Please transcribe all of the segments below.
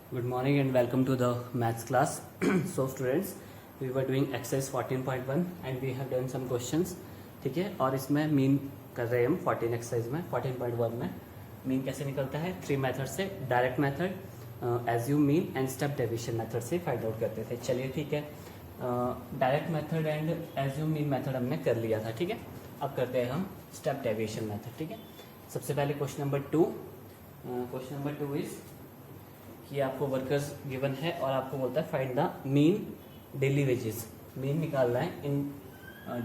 Good morning and welcome to the maths class. So students, we were doing exercise 14.1 and we have done some questions. ठीक है, और इसमें mean कर रहे हैं हम 14 एक्सरसाइज में 14.1 में मीन कैसे निकलता है 3 मेथड से, direct method, assume mean and step deviation method से फाइंड आउट करते थे. चलिए ठीक है, direct method and assume mean method हमने कर लिया था. ठीक है, अब करते हैं हम स्टेप डेविएशन मेथड. ठीक है, सबसे पहले क्वेश्चन नंबर 2 इज कि आपको वर्कर्स गिवन है और आपको बोलता है find the mean daily wages. Mean निकालना है, इन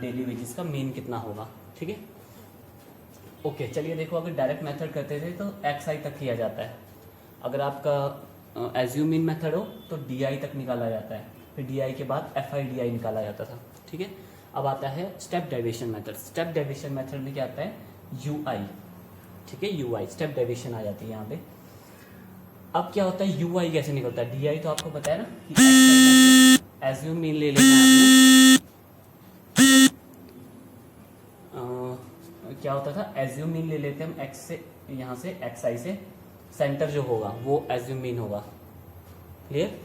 डेली वेजेस का मीन कितना होगा. ठीक है, ओके. चलिए देखो, अगर डायरेक्ट मेथड करते थे तो एक्स आई तक किया जाता है. अगर आपका एज्यूम मीन मेथड हो तो डी आई तक निकाला जाता है, फिर डी आई के बाद एफ आई डी आई निकाला जाता था. ठीक है, अब आता है step deviation method. Step deviation method में क्या आता है यू आई. ठीक है, यू आई स्टेप डेविएशन आ जाती है यहाँ पे. अब क्या होता है यू आई कैसे निकलता है. डी आई तो आपको पता है ना कि एज्यूम मीन ले लेना है आपने. क्या होता था, एज्यूम मीन ले लेते हम एक्स से, यहाँ से एक्स आई से, सेंटर जो होगा वो एज्यूम मीन होगा. क्लियर.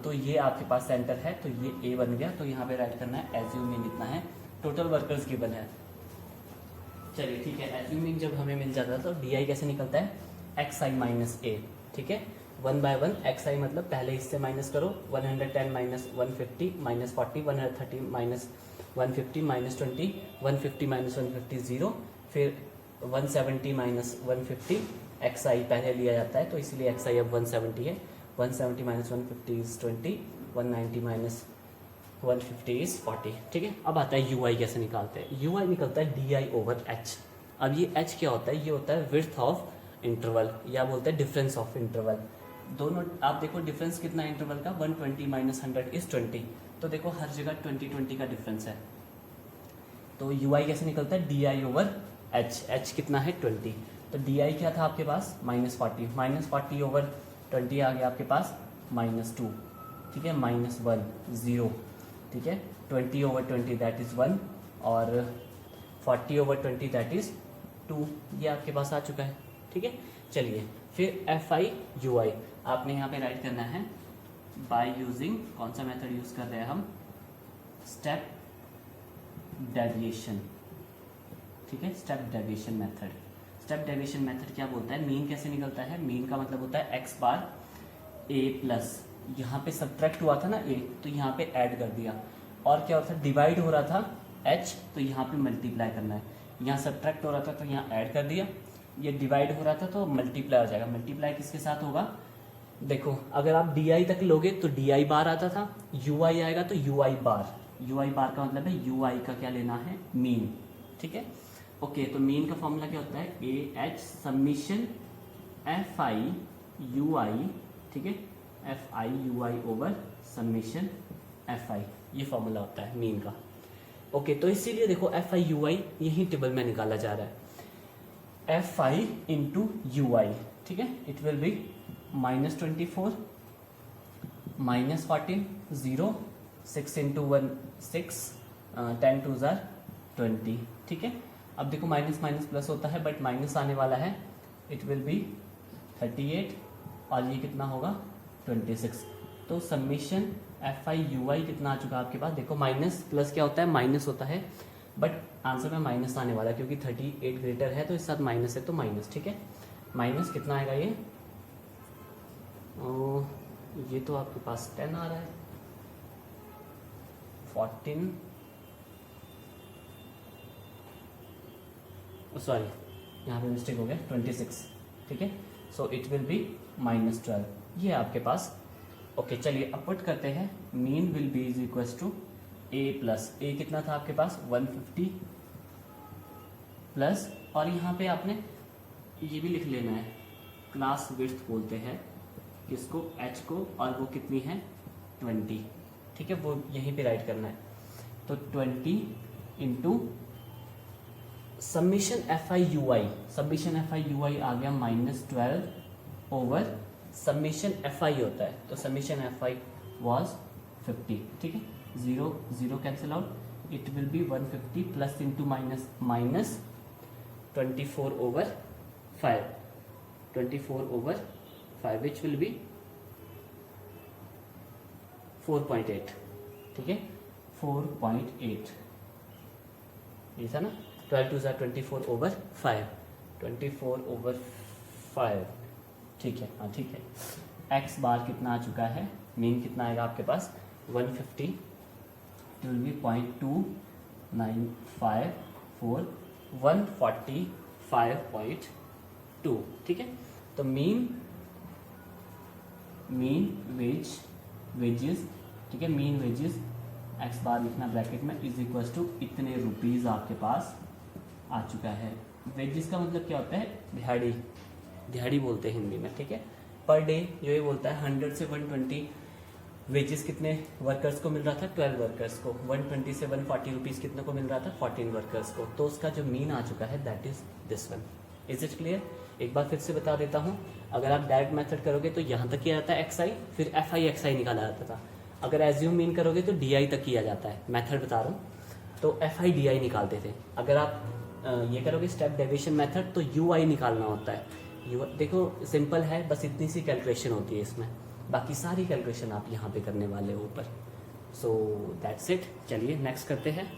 तो ये आपके पास सेंटर है तो ये ए बन गया, तो यहाँ पे राइट करना है एज्यूम मीन कितना है, टोटल वर्कर्स गिवन है. चलिए ठीक है, एज्यूम मीन जब हमें मिल जाता है तो डी आई कैसे निकलता है एक्स आई माइनस ए. ठीक है, 1 बाय 1 एक्स आई मतलब पहले हिस्से माइनस करो, 110 minus 150 minus 40, 130 minus 150 minus 20, 150 minus 150 0, फिर 170 माइनस 150. एक्स आई पहले लिया जाता है तो इसलिए एक्स आई अब 170 है. 170 माइनस 150 इज 20, 190 माइनस 150 इज 40. ठीक है, अब आता है यू आई कैसे निकालते हैं. यू आई निकलता है डी आई ओवर एच. अब ये एच क्या होता है, ये होता है विड्थ ऑफ इंटरवल या बोलते हैं डिफरेंस ऑफ इंटरवल. दोनों आप देखो डिफरेंस कितना है इंटरवल का, 120 माइनस 100 इज 20. तो देखो हर जगह 20 का डिफरेंस है. तो यू आई कैसे निकलता है D I over H. H कितना है 20. तो डी आई क्या था आपके पास -40, -40 ओवर 20 आ गया आपके पास -2. ठीक है, -1 0. ठीक है, 20 ओवर 20 दैट इज 1 और 40 ओवर 20 दैट इज 2. ये आपके पास आ चुका है. ठीक है, चलिए फिर एफ आई यू आई आपने यहाँ पे राइट करना है बाय यूजिंग, कौन सा मेथड यूज कर रहे हैं हम, स्टेप डेविएशन. ठीक है, step deviation method. Step deviation method क्या बोलता है, मीन कैसे निकलता है. मीन का मतलब होता है एक्स बार ए प्लस, यहाँ पे सब्ट्रैक्ट हुआ था ना ए, तो यहाँ पे ऐड कर दिया. और क्या होता है डिवाइड हो रहा था एच, तो यहाँ पे मल्टीप्लाई करना है. यहाँ सब्ट्रैक्ट हो रहा था तो यहाँ ऐड कर दिया. ये डिवाइड हो रहा था तो मल्टीप्लाई हो जाएगा. मल्टीप्लाई किसके साथ होगा, देखो अगर आप डी आई तक लोगे तो डी आई बार आता था, यू आई आएगा तो यू आई बार. यू आई बार का मतलब है यू आई का क्या लेना है मीन. ठीक है, ओके. तो मीन का फॉर्मूला क्या होता है A H summation F I U I. ठीक है, F I U I over summation F I, ये फॉर्मूला होता है मीन का. ओके, तो इसीलिए देखो एफ आई यू आई यही टेबल में निकाला जा रहा है, F I into you I. ठीक है, it will B -24 -14 0, 6 into 1 6, 10 2 jar 20. ठीक है, अब देखो माइनस माइनस प्लस होता है बट माइनस आने वाला है, इट विल बी 38 और ये कितना होगा 26. तो समीशन एफ आई यू आई कितना आ चुका आपके पास, देखो माइनस प्लस क्या होता है माइनस होता है, बट आंसर में माइनस आने वाला है क्योंकि 38 ग्रेटर है तो इस साथ माइनस है तो माइनस. ठीक है, माइनस कितना आएगा ये तो आपके पास 10 आ रहा है, 14 सॉरी यहाँ पे मिस्टेक हो गया 26. ठीक है, सो इट विल बी -12. ये आपके पास. ओके, चलिए अब पुट करते हैं. Mean will be is equal to A plus, A कितना था आपके पास 150 प्लस, और यहाँ पे आपने ये भी लिख लेना है क्लास विड्थ बोलते हैं किसको, एच को, और वो कितनी है 20. ठीक है, वो यहीं पे राइट करना है. तो 20 into summation F I U I. Summation F I U I आ गया -12 ओवर समीशन एफ आई होता है, तो समीशन एफ आई वॉज 50. ठीक है, 0 0 cancel out, it will B 150 plus into minus minus 24 over 5, 24 over 5 which will be 4.8, ठीक है 4.8, ये था ना 12 2 24/5, 24/5, ठीक है, हाँ ठीक है। एक्स बार कितना आ चुका है, मीन कितना आएगा आपके पास 150, इट विल बी 0.2954, 145.2, ठीक है। तो मीन वेजेस, ठीक है, मीन वेजेस एक्स बार लिखना ब्रैकेट में इज इक्वल टू इतने रुपीज आपके पास आ चुका है। वेजेस का मतलब क्या होता है, दिहाड़ी, दिहाड़ी बोलते हैं हिंदी में, ठीक है। पर डे जो ये बोलता है 100 से 120 वेजेस कितने वर्कर्स को मिल रहा था, 12 वर्कर्स को, 120 से 140 रुपीज कितने को मिल रहा था, 14 वर्कर्स को। तो उसका जो मीन आ चुका है that is this one. Is it clear? एक बार फिर से बता देता हूँ, अगर आप डायरेक्ट मेथड करोगे तो यहाँ तक किया जाता है एक्स आई, फिर एफ आई एक्स आई निकाला जाता था। अगर एज्यूम मीन करोगे तो डी आई तक किया जाता है, मेथड बता रहा हूँ, तो एफ आई डी आई निकालते थे। अगर आप ये करोगे स्टेप डेविएशन मेथड तो यू आई निकालना होता है। यू देखो सिंपल है, बस इतनी सी कैलकुलेशन होती है इसमें, बाकी सारी कैलकुलेशन आप यहाँ पे करने वाले हो ऊपर। So that's it. चलिए नेक्स्ट करते हैं।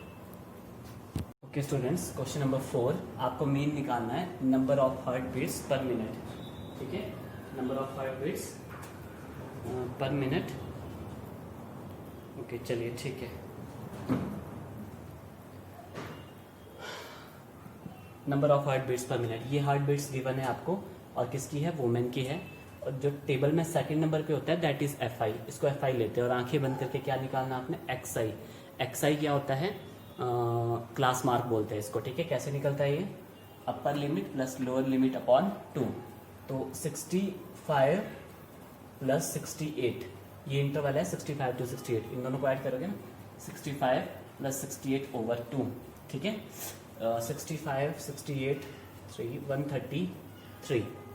ओके स्टूडेंट्स, क्वेश्चन नंबर 4, आपको मीन निकालना है number of heart beats per minute, ठीक है, number of heart beats per minute. Okay चलिए ठीक है। Number of heart beats per minute, ये हार्ट बीट्स गिवन है आपको, और किसकी है, वुमेन की है। और जो टेबल में सेकंड नंबर पे होता है दैट इज एफ आई, इसको एफ आई लेते हैं। और आंखें बंद करके क्या निकालना आपने, एक्स आई। एक्स आई क्या होता है, क्लास मार्क बोलते हैं इसको, ठीक है। कैसे निकलता है ये, upper limit plus lower limit upon 2। तो 65 प्लस 68, ये इंटरवल है 65 to 68, इन दोनों को ऐड करोगे ना, 65 प्लस 68 ओवर 2, ठीक है। 65 68 3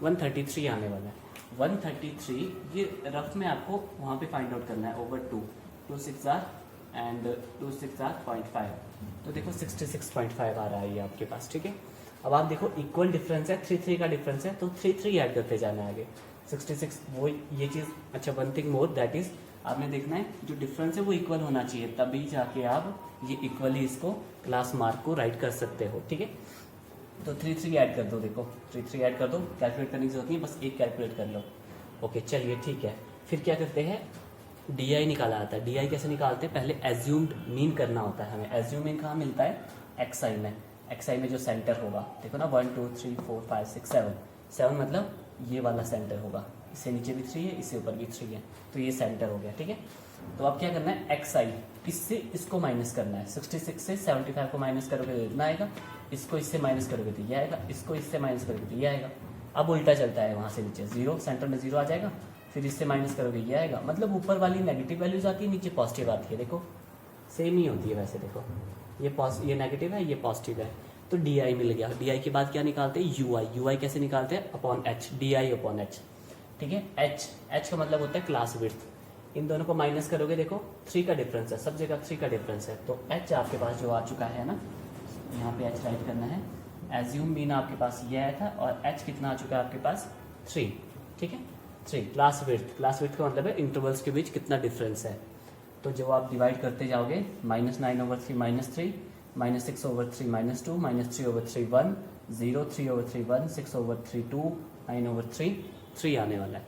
133 आने वाला है। 133 ये रफ में आपको वहाँ पे फाइंड आउट करना है ओवर 2, 2 6 आर एंड 2 6 आर 0.5, तो देखो 66.5 आ रहा है ये आपके पास, ठीक है। अब आप देखो इक्वल डिफरेंस है, 3 का डिफरेंस है, तो 3 ऐड करते जाना है आगे। 66 वो ये चीज़, अच्छा one thing more that is, आपने देखना है जो डिफरेंस है वो इक्वल होना चाहिए, तभी जाके आप ये इक्वली इसको क्लास मार्क को राइट कर सकते हो, ठीक है। तो 3 ऐड कर दो, देखो 3 ऐड कर दो, कैलकुलेट करने की जरूरत नहीं, बस एक कैलकुलेट कर लो। ओके चलिए ठीक है। फिर क्या करते हैं, डी आई निकाला जाता है। डी आई कैसे निकालते हैं, पहले एज्यूम्ड मीन करना होता है हमें। एज्यूम मीन कहाँ मिलता है, एक्स आई में। एक्स आई में जो सेंटर होगा, देखो ना 1 2 3 4 5 6 7 मतलब ये वाला सेंटर होगा, इससे नीचे भी 3 है, इससे ऊपर भी 3 है, तो ये सेंटर हो गया, ठीक है। तो अब क्या करना है, एक्स आई, इससे इसको माइनस करना है। 66 से 75 को माइनस करोगे तो इतना आएगा, इसको इससे माइनस करोगे तो ये आएगा, इसको इससे माइनस करोगे तो ये आएगा। अब उल्टा चलता है, वहाँ से नीचे 0, सेंटर में 0 आ जाएगा, फिर इससे माइनस करोगे ये आएगा। मतलब ऊपर वाली नेगेटिव वैल्यूज आती है, नीचे पॉजिटिव आती है, देखो सेम ही होती है वैसे। देखो ये नेगेटिव है, ये पॉजिटिव है, तो डी आई मिल गया। डी आई के बाद क्या निकालते हैं, यू आई। यू आई कैसे निकालते हैं, upon H, D I upon H, ठीक है। एच का मतलब होता है क्लास विड्थ। इन दोनों को माइनस करोगे, देखो 3 का डिफरेंस है, सब जगह 3 का डिफरेंस है, तो एच आपके पास जो आ चुका है ना, यहाँ पे एच राइट करना है। एज्यूम मीन आपके पास ये आया था, और एच कितना आ चुका है आपके पास 3, ठीक है 3। क्लास विड्थ, क्लास विड्थ का मतलब है इंटरवल्स के बीच कितना डिफरेंस है। तो जब आप डिवाइड करते जाओगे, -9/3 -3, -6/3 -2, -3/3 1, 0 3/3 1, 6/3 2, 9/3 3 आने वाला है।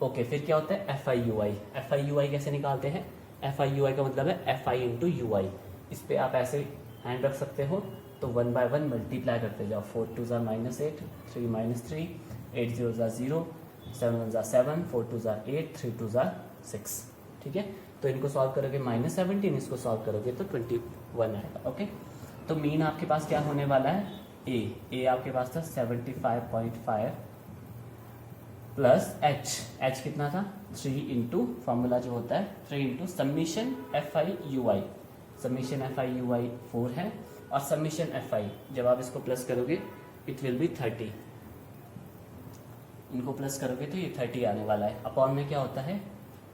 ओके फिर क्या होता है, F I U I. F I U I कैसे निकालते हैं, एफ आई यू आई का मतलब है एफ आई इंटू यू आई। इस पर आप ऐसे हैंड रख सकते हो, तो 1 by 1 मल्टीप्लाई करते जाओ। 4 2 -8, 3 -3, 8 0 0, 7 1 7, 4 2 8, 3 2 6, ठीक है। तो इनको सॉल्व करोगे -17, इसको सॉल्व करोगे तो 21 आएगा। ओके तो मीन आपके पास क्या होने वाला है, ए आपके पास था 75.5 प्लस एच कितना था 3 इंटू फॉर्मूला जो होता है 3 into summation F I U I. Summation F I U I 4 है, और समीशन एफ आई जब आप इसको प्लस करोगे इट विल बी 30। इनको प्लस करोगे तो ये 30 आने वाला है। अपॉन में क्या होता है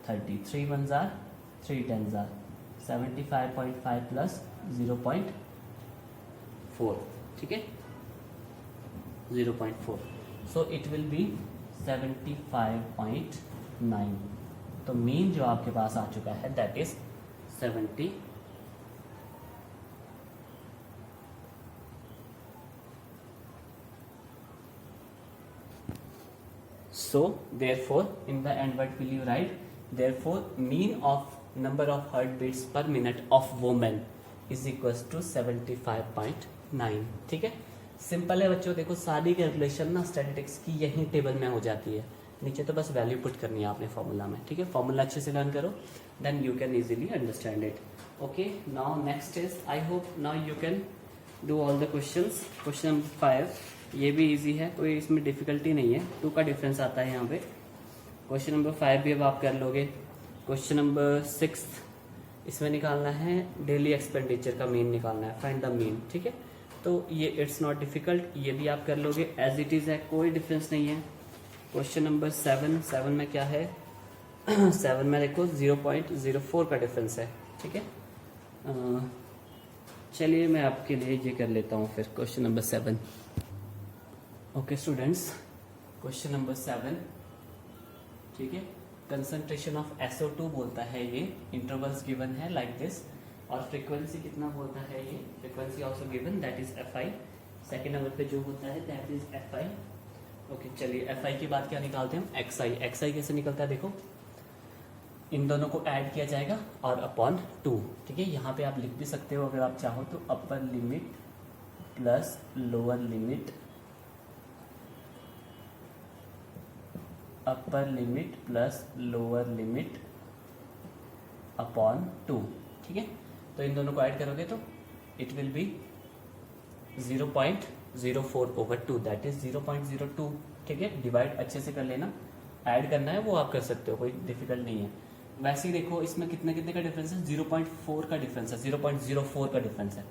30, 3 1 जार 3 10 जार 75.5 प्लस 0.4, ठीक है 0.4, सो इट विल बी 75.9, तो मीन जो आपके पास आ चुका है that is 70। So therefore in the end what will you write? Therefore mean of number of heartbeats per minute of women is equals to 75.9। ठीक है, simple है बच्चों। देखो सारी कैलकुलेशन ना स्टैटिस्टिक्स की यही टेबल में हो जाती है, नीचे तो बस वैल्यू पुट करनी है आपने फॉर्मूला में। ठीक है, फॉर्मूला अच्छे से लर्न करो, then you can easily understand it. Okay, now next is, I hope now you can do all the questions. Question number 5 ये भी इजी है, कोई इसमें डिफिकल्टी नहीं है, 2 का डिफरेंस आता है यहाँ पे। क्वेश्चन नंबर 5 भी अब आप कर लोगे। क्वेश्चन नंबर 6 इसमें निकालना है डेली एक्सपेंडिचर का मीन निकालना है, फाइंड द मीन। ठीक है, तो ये इट्स नॉट डिफिकल्ट, ये भी आप कर लोगे एज इट इज़ है, कोई डिफरेंस नहीं है। क्वेश्चन नंबर 7 में क्या है 7 में देखो 0.04 का डिफरेंस है। ठीक है, चलिए मैं आपके लिए ये कर लेता हूँ फिर question number 7। Okay students, question number 7, ठीक है, कंसंट्रेशन ऑफ SO2 बोलता है ये, इंटरवल्स गिवन है लाइक दिस, और फ्रीक्वेंसी कितना बोलता है ये, frequency also given that is FI। Second number पे जो होता है दैट इज FI। ओके चलिए, FI के बाद क्या निकालते हैं हम, XI। XI कैसे निकलता है देखो, इन दोनों को ऐड किया जाएगा और अपॉन 2। ठीक है, यहाँ पे आप लिख भी सकते हो अगर आप चाहो तो, upper limit plus lower limit, upper limit plus lower limit upon 2। ठीक है, तो इन दोनों को ऐड करोगे तो it will B 0.04 over 2 that is 0.02। ठीक है, डिवाइड अच्छे से कर लेना, ऐड करना है वो आप कर सकते हो, कोई डिफिकल्ट नहीं है। वैसे ही देखो इसमें कितने कितने का डिफरेंस है, 0.4 का डिफरेंस है, 0.04 का डिफरेंस है।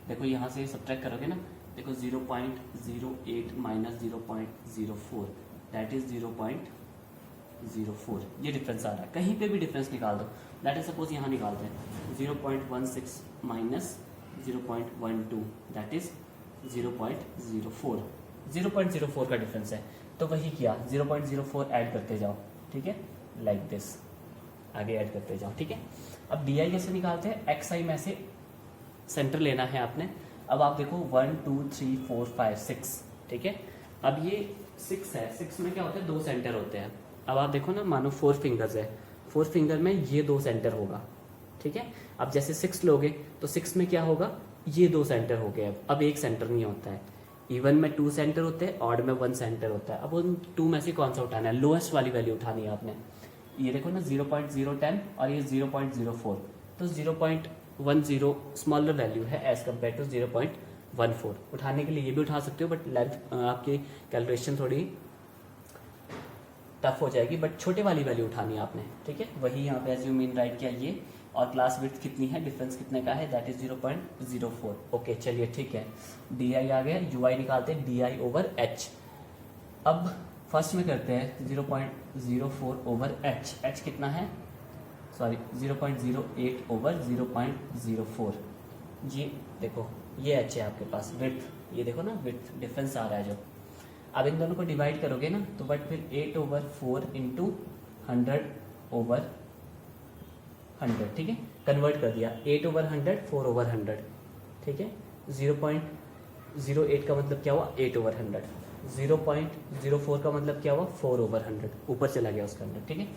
देखो यहाँ से सब्ट्रैक्ट करोगे ना, देखो 0.08 माइनस 0.04 दैट इज 0.04, ये डिफरेंस आ रहा है। कहीं पे भी डिफरेंस निकाल दो, दैट इज सपोज यहाँ निकालते हैं 0.16 माइनस 0.12 दैट इज 0.04, 0.04 का डिफरेंस है। तो वही किया, 0.04 ऐड करते जाओ। ठीक है, लाइक दिस, आगे ऐड करते जाओ। ठीक है, अब DI कैसे निकालते हैं, XI में से सेंटर लेना है आपने। अब आप देखो 1 2 3 4 5 6। ठीक है, अब ये 6 है, 6 में क्या होता है, 2 सेंटर होते हैं। अब आप देखो ना, मानो 4 फिंगर्स है, 4 फिंगर में ये 2 सेंटर होगा। ठीक है, अब जैसे 6 लोगे तो 6 में क्या होगा, ये 2 सेंटर हो गए। अब एक सेंटर नहीं होता है, इवन में 2 सेंटर होते हैं, ऑड में 1 सेंटर होता है। अब उन 2 में से कौन सा उठाना है, लोएस्ट वाली वैल्यू उठानी है आपने। ये देखो ना 0.010 और ये 0.04, तो 0.10 स्मॉलर वैल्यू है एज कम्पेयर टू 0.14। उठाने के लिए ये भी उठा सकते हो, बट लेंथ आपकी कैलकुलेशन थोड़ी टफ हो जाएगी, बट छोटे वाली वैल्यू उठानी है आपने। ठीक है, वही यहाँ पे एज यू मीन राइट किया ये, और क्लास विड्थ कितनी है, डिफरेंस कितने का है, दैट इज 0.04। ओके चलिए ठीक है, DI आ गया, UI निकालते हैं DI ओवर H। अब फर्स्ट में करते हैं 0.04 ओवर H, H कितना है, सॉरी 0.08 ओवर 0.04। ये देखो ये H है आपके पास, विड्थ ये देखो ना, विड्थ डिफरेंस आ रहा है जो। अब इन दोनों को डिवाइड करोगे ना तो बट फिर 8 ओवर 4 इंटू 100 ओवर 100। ठीक है, कन्वर्ट कर दिया, 8 ओवर 100 4 ओवर 100। ठीक है, 0.08 का मतलब क्या हुआ, 8 ओवर 100। 0.04 का मतलब क्या हुआ, 4 ओवर 100, ऊपर चला गया उसका 100। ठीक है,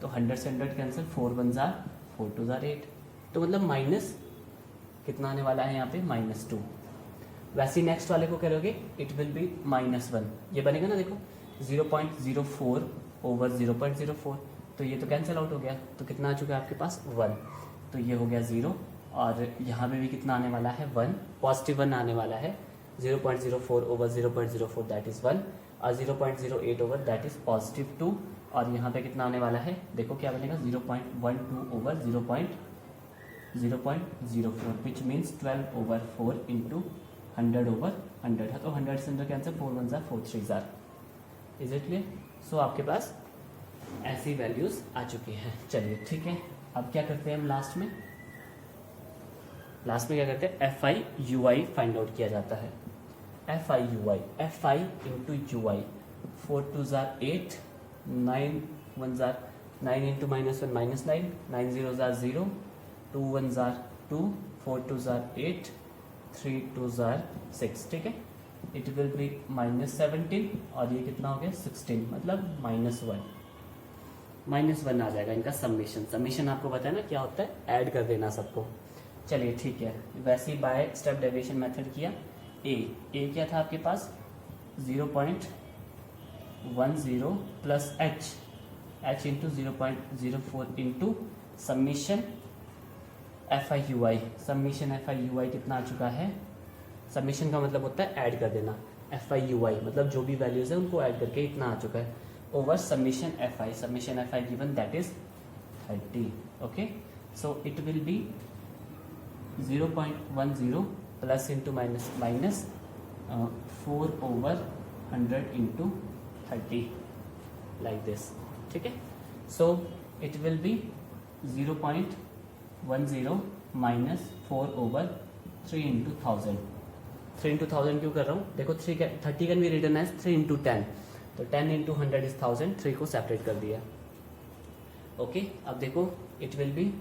तो 100 से 100 कैंसिल, 4 1 जार 4 2 जार 8, तो मतलब माइनस कितना आने वाला है यहाँ पे, -2। वैसे ही नेक्स्ट वाले को करोगे इट विल बी -1, ये बनेगा ना देखो 0.04 ओवर 0.04, तो ये तो कैंसिल आउट हो गया, तो कितना आ चुका है आपके पास 1, तो ये हो गया 0। और यहाँ पे भी कितना आने वाला है 1, पॉजिटिव 1 आने वाला है। 0.04 ओवर 0.04 दैट इज 1, और 0.08 ओवर दैट इज +2। और यहाँ पे कितना आने वाला है, देखो क्या बनेगा 0.12 over 0.04 which means 12 over 4 into 100 over 100 है, तो 100 से 100 कैंसिल, 4 1 जार 4 3 जार। Is it clear? सो आपके पास ऐसी वैल्यूज आ चुकी हैं। चलिए ठीक है, अब क्या करते हैं हम लास्ट में क्या करते हैं, FI/UI फाइंड आउट किया जाता है। FI/UI, FI into UI, 4 2 jar 8, 9 1 jar 9 into -1 -9, 9 zero jar 0, 2 1 jar 2, 4 2 jar 8, 3 2 jar 6, ठीक है। इट विल बी -17 और ये कितना हो गया 16, मतलब -1 आ जाएगा इनका समीशन। समीशन आपको पता है ना क्या होता है, ऐड कर देना सबको। चलिए ठीक है, वैसे ही बाय स्टेप डेविएशन मेथड किया। ए क्या था आपके पास 0.10 plus h into 0.04 into summation FIUI। Summation FIUI कितना आ चुका है, समीशन का मतलब होता है ऐड कर देना, FIUI मतलब जो भी वैल्यूज है उनको ऐड करके इतना आ चुका है, ओवर समीशन FI given that is 30। Okay, so it will be 0.10 plus into minus 4 over 100 into 30 like this, ठीक है। So it will be 0.10 minus 4 over 3 into 1000। 3 into 1000 क्यों कर रहा हूँ, देखो 30 can be written as 3 into 10, तो 10 इंटू 100 इज 1000, 3 को separate कर दिया। ओके, अब देखो it will B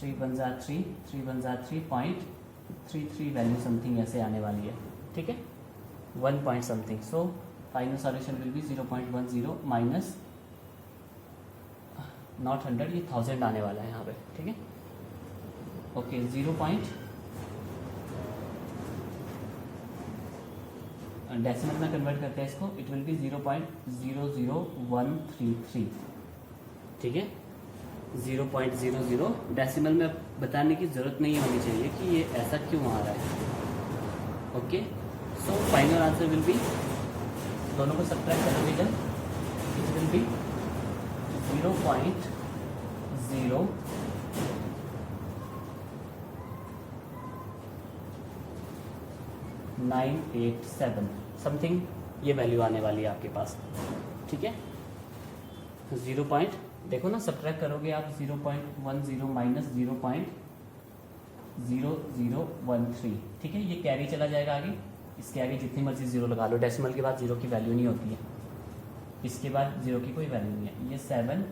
3 1 jar 3, 3 1 jar 3.33 value something ऐसे आने वाली है, ठीक है, 1 point something. So final solution will be 0.10 minus not 100, ये 1000 आने वाला है यहाँ पे, ठीक है। ओके, 0. डेसिमल में कन्वर्ट करते हैं इसको, इट विल बी 0.00133, ठीक है। 0.00 डेसिमल में बताने की जरूरत नहीं होनी चाहिए कि ये ऐसा क्यों आ रहा है। Okay, so final answer will be, दोनों को सब्ट्रैक्ट करोगे जब, इट विल बी 0.0987 समथिंग ये वैल्यू आने वाली है आपके पास, ठीक है। 0 पॉइंट देखो ना, सब्ट्रैक्ट करोगे आप 0.10 माइनस 0.0013, ठीक है। ये कैरी चला जाएगा आगे, इसके आगे जितनी मर्जी जीरो लगा लो, डेसिमल के बाद जीरो की वैल्यू नहीं होती है, इसके बाद जीरो की कोई वैल्यू नहीं है। ये 7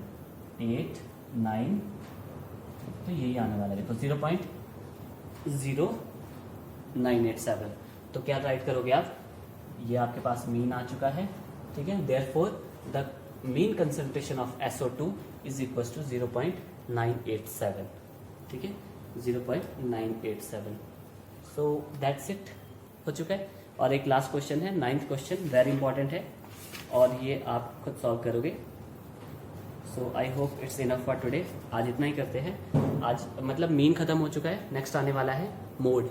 8 9, तो यही आने वाला है, देखो 0.0987। तो क्या राइट करोगे आप, ये आपके पास मीन आ चुका है, ठीक है। Therefore the mean concentration of SO2 is equal to 0.987, ठीक है, 0.987। सो दैट्स इट, हो चुका है। और एक लास्ट क्वेश्चन है, 9th क्वेश्चन, वेरी इंपॉर्टेंट है और ये आप खुद सॉल्व करोगे। So I hope it's enough for today. आज इतना ही करते हैं, आज मतलब मीन खत्म हो चुका है, नेक्स्ट आने वाला है मोड।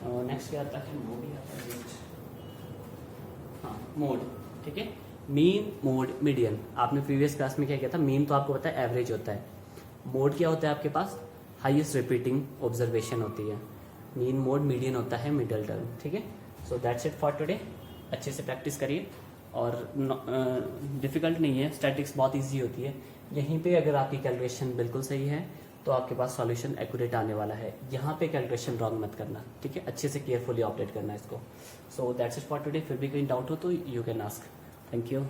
नेक्स्ट क्या आता है, मोड ही आता है, हाँ मोड, ठीक है। मीन मोड मीडियन, आपने प्रीवियस क्लास में क्या किया था, मीन तो आपको पता है एवरेज होता है, मोड क्या होता है आपके पास, हाईएस्ट रिपीटिंग ऑब्जर्वेशन होती है। मीन मोड मीडियन होता है मिडल टर्म, ठीक है। So that's it for today, अच्छे से प्रैक्टिस करिए और डिफ़िकल्ट नहीं है, स्टैटिक्स बहुत इजी होती है। यहीं पे अगर आपकी कैलकुलेशन बिल्कुल सही है तो आपके पास सॉल्यूशन एक्यूरेट आने वाला है, यहाँ पे कैलकुलेशन रॉन्ग मत करना, ठीक है। अच्छे से केयरफुली ऑपरेट करना इसको। So that's it for today, फिर भी कहीं डाउट हो तो you can ask. Thank you.